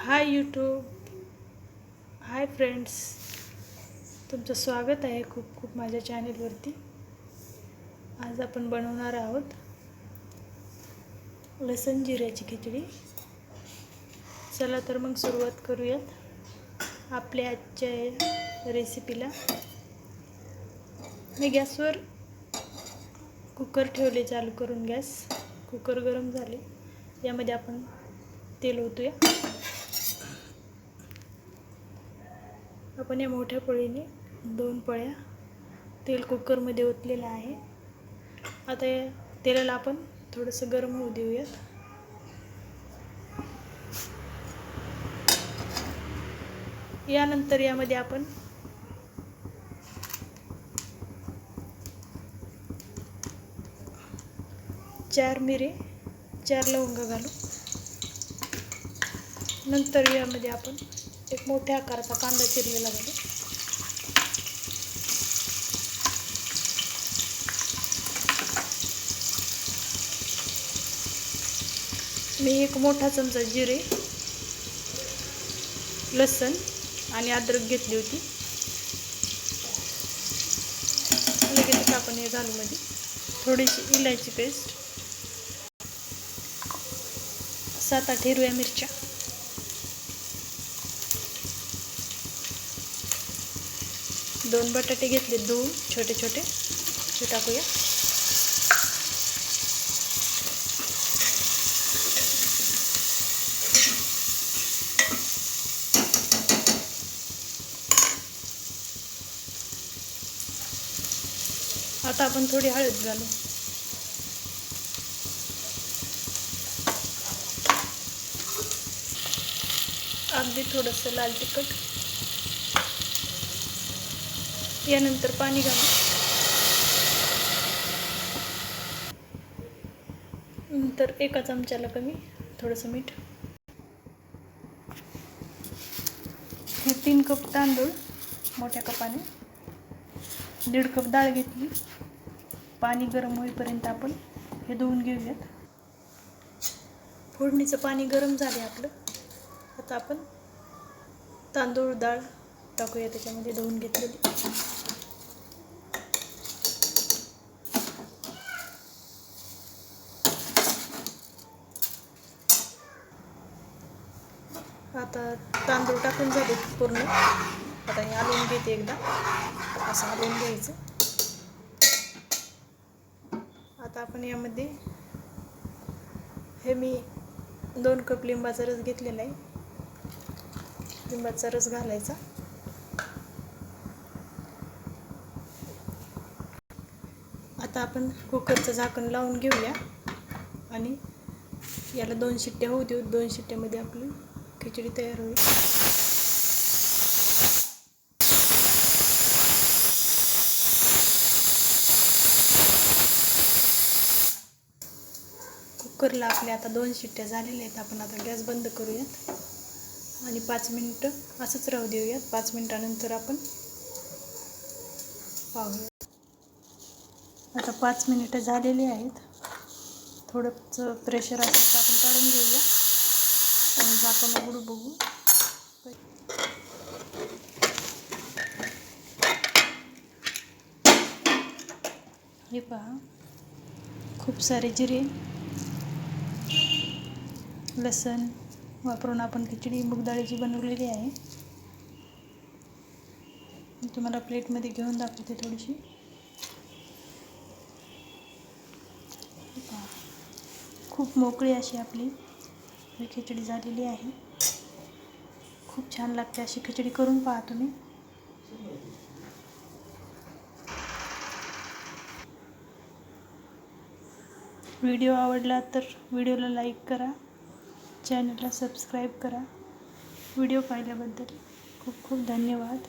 Hi YouTube, hi friends, तुमचं स्वागत आहे खूप खूप माझ्या चॅनेलवरती। आज आपण बनवणार आहोत लसण जिऱ्याची खिचडी। चला तर मग सुरुवात करूयात आपल्या आजच्या रेसिपीला। मी गॅसवर कुकर ठेवले चालू करून। गॅस कुकर गरम झाले, यामध्ये आपण तेल ओतूया। आपण या मोठ्या पळीने 2 पळ्या तेल कुकरमध्ये ओतलेलं आहे। आता या तेलाला आपण थोडंसं गरम होऊ देऊयात। यानंतर यामध्ये आपण चार मिरे, 4 लवंग घालू। नंतर यामध्ये आपण एक मोठ्या आकाराचा कांदा चिरलेला घालू। मी एक मोठा चमचा जिरे, लसण आणि अद्रक घेतली होती। लगेच आपण हे घालू मध्ये थोडीशी इलायची पेस्ट, 7-8 हिरव्या मिरच्या, 2 बटाटे घेतले, 2 छोटे छोटे, ते टाकूया। आता आपण थोडी हळद घालू। अगदी थोडंसं लाल तिखट। यानंतर पाणी घालू। नंतर 1 चमच्याला कमी थोडंसं मीठ। हे 3 कप तांदूळ मोठ्या कपाने, 1.5 कप डाळ घेतली। पाणी गरम होईपर्यंत आपण हे धुवून घेऊयात। फोडणीचं पाणी गरम झाले आपलं। आता आपण तांदूळ डाळ टाकूया त्याच्यामध्ये धुवून घेतलेली। आता तांदूळ टाकून झाले पूर्ण। आता हे हलवून घेते एकदा, असं हलवून घ्यायचं। आता आपण यामध्ये हे मी 2 कप लिंबाचा रस घेतलेला आहे, लिंबाचा रस घालायचा। आता आपण कुकरचं झाकण लावून घेऊया आणि याला 2 शिट्ट्या होऊ देऊ। 2 शिट्ट्यामध्ये आपली खिचडी तयार होईल। कुकरला आपल्या आता 2 शिट्ट्या झालेल्या आहेत। आपण आता गॅस बंद करूयात आणि 5 मिनिटं असंच राहू देऊयात। 5 मिनिटानंतर आपण पाहूया। आता 5 मिनिटं झालेली आहेत। थोडंसं प्रेशर असं आपण काढून घेऊया आणि झाकण उघडू बघू। हे पहा, खूप सारे जिरे, लसण वापरून आपण खिचडी मूग डाळीची बनवलेली आहे। मी तुम्हाला प्लेटमध्ये घेऊन दाखवते थोडीशी। खूप मोकळी अशी आपली ही खिचडी झालेली आहे। खूप छान लागते अशी खिचडी, करून पहा तुम्ही। व्हिडिओ आवडला तर व्हिडिओला लाईक करा, चॅनलला सबस्क्राईब करा। व्हिडिओ पाहिल्याबद्दल खूप खूप धन्यवाद।